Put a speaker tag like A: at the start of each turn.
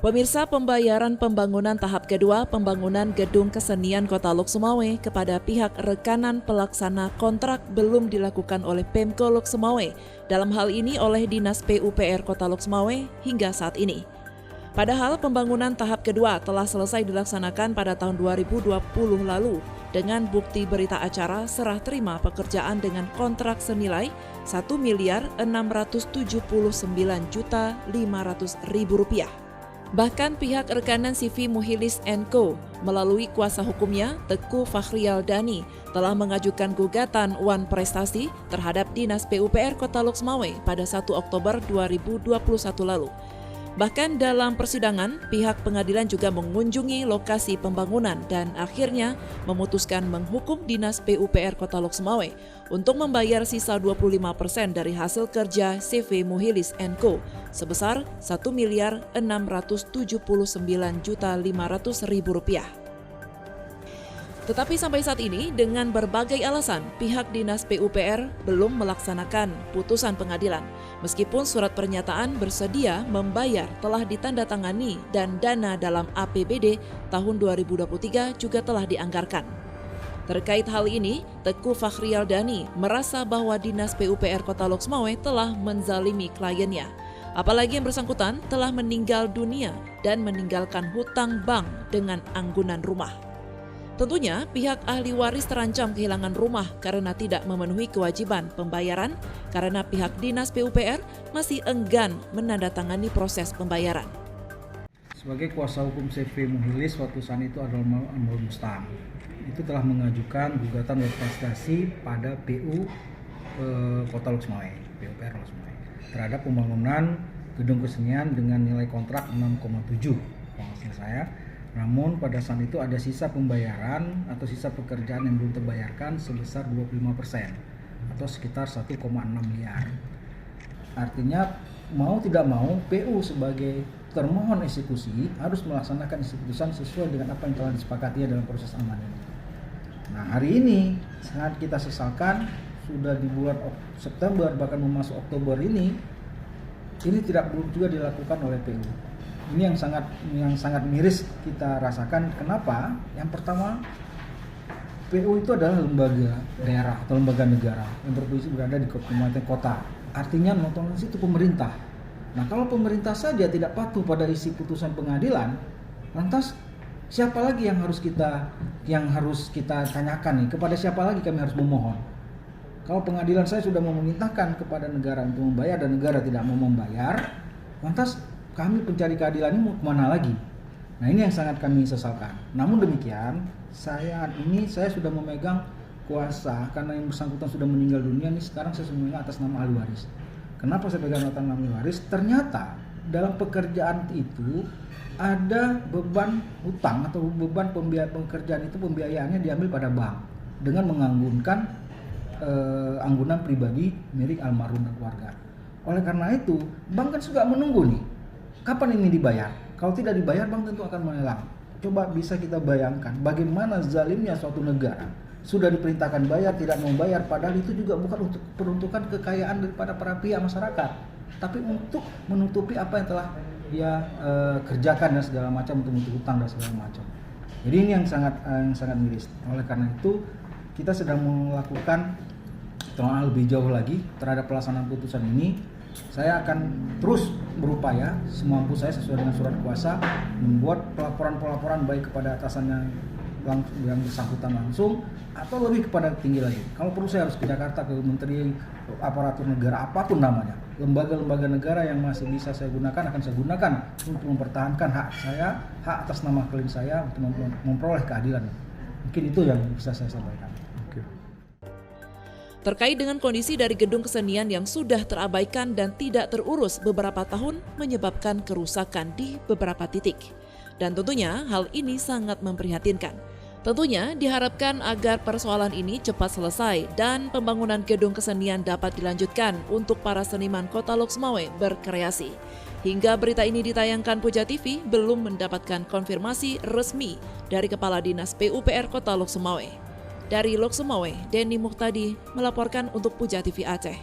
A: Pemirsa, pembayaran pembangunan tahap kedua pembangunan Gedung Kesenian Kota Lok Sumawe kepada pihak rekanan pelaksana kontrak belum dilakukan oleh Pemko Lok Sumawe, dalam hal ini oleh Dinas PUPR Kota Lok Sumawe hingga saat ini. Padahal pembangunan tahap kedua telah selesai dilaksanakan pada tahun 2020 lalu dengan bukti berita acara serah terima pekerjaan dengan kontrak senilai Rp1.679.500.000. Bahkan pihak rekanan CV Muhilis & Co. melalui kuasa hukumnya Teguh Fakhrialdani telah mengajukan gugatan wan prestasi terhadap Dinas PUPR Kota Lok Sumawe pada 1 Oktober 2021 lalu. Bahkan dalam persidangan, pihak pengadilan juga mengunjungi lokasi pembangunan dan akhirnya memutuskan menghukum Dinas PUPR Kota Lok Sumawe untuk membayar sisa 25% dari hasil kerja CV Muhilis & Co. sebesar Rp1.679.500.000. Tetapi sampai saat ini, dengan berbagai alasan, pihak Dinas PUPR belum melaksanakan putusan pengadilan. Meskipun surat pernyataan bersedia membayar telah ditandatangani dan dana dalam APBD tahun 2023 juga telah dianggarkan. Terkait hal ini, Teguh Fakhrialdani merasa bahwa Dinas PUPR Kota Lok Sumawe telah menzalimi kliennya. Apalagi yang bersangkutan telah meninggal dunia dan meninggalkan hutang bank dengan anggunan rumah. Tentunya pihak ahli waris terancam kehilangan rumah karena tidak memenuhi kewajiban pembayaran karena pihak Dinas PUPR masih enggan menandatangani proses pembayaran.
B: Sebagai kuasa hukum CV Muhilis waktu saat itu adalah Amrul Mustang. Itu telah mengajukan gugatan prestasi pada PU Kota Lok Sumawe, PUPR Lok Sumawe, terhadap pembangunan gedung kesenian dengan nilai kontrak 6,7 maksud saya. Namun pada saat itu ada sisa pembayaran atau sisa pekerjaan yang belum terbayarkan sebesar 25% atau sekitar 1,6 miliar. Artinya mau tidak mau PU sebagai termohon eksekusi harus melaksanakan keputusan sesuai dengan apa yang telah disepakati dalam proses amandemen. Nah, hari ini sangat kita sesalkan sudah di bulan September bahkan memasuki Oktober ini tidak belum juga dilakukan oleh PU. Ini yang sangat miris kita rasakan. Kenapa? Yang pertama, PU itu adalah lembaga daerah atau lembaga negara yang berada di kabupaten kota. Artinya notabene itu pemerintah. Nah, kalau pemerintah saja tidak patuh pada isi putusan pengadilan, lantas siapa lagi yang harus kita tanyakan nih? Kepada siapa lagi kami harus memohon? Kalau pengadilan saya sudah memerintahkan kepada negara untuk membayar dan negara tidak mau membayar, lantas kami pencari keadilan ini mau kemana lagi? Nah, ini yang sangat kami sesalkan. Namun demikian, saya sudah memegang kuasa karena yang bersangkutan sudah meninggal dunia. Ini sekarang saya memegang atas nama ahli waris. Kenapa saya pegang atas nama ahli waris? Ternyata dalam pekerjaan itu ada beban hutang atau beban pekerjaan itu pembiayaannya diambil pada bank dengan menganggunkan anggunan pribadi milik almarhum dan keluarga. Oleh karena itu, bank kan juga menunggu nih. Kapan ini dibayar? Kalau tidak dibayar, bank tentu akan melelang. Coba bisa kita bayangkan bagaimana zalimnya suatu negara. Sudah diperintahkan bayar, tidak mau bayar, padahal itu juga bukan untuk peruntukan kekayaan daripada para pihak masyarakat, tapi untuk menutupi apa yang telah dia kerjakan dan segala macam, untuk menutup hutang dan segala macam. Jadi ini yang sangat miris. Oleh karena itu, kita sedang melakukan telah lebih jauh lagi terhadap pelaksanaan putusan ini. Saya akan terus berupaya semampu saya sesuai dengan surat kuasa membuat pelaporan baik kepada atasannya yang bersangkutan langsung atau lebih kepada tinggi lagi. Kalau perlu saya harus ke Jakarta, ke Menteri Aparatur Negara apapun namanya, lembaga-lembaga negara yang masih bisa saya gunakan akan saya gunakan untuk mempertahankan hak saya, hak atas nama klien saya untuk memperoleh keadilan. Mungkin itu yang bisa saya sampaikan.
A: Terkait dengan kondisi dari gedung kesenian yang sudah terabaikan dan tidak terurus beberapa tahun menyebabkan kerusakan di beberapa titik. Dan tentunya hal ini sangat memprihatinkan. Tentunya diharapkan agar persoalan ini cepat selesai dan pembangunan gedung kesenian dapat dilanjutkan untuk para seniman Kota Lok Sumawe berkreasi. Hingga berita ini ditayangkan Puja TV belum mendapatkan konfirmasi resmi dari Kepala Dinas PUPR Kota Lok Sumawe. Dari Lok Sumawe, Denny Muhtadi melaporkan untuk Puja TV Aceh.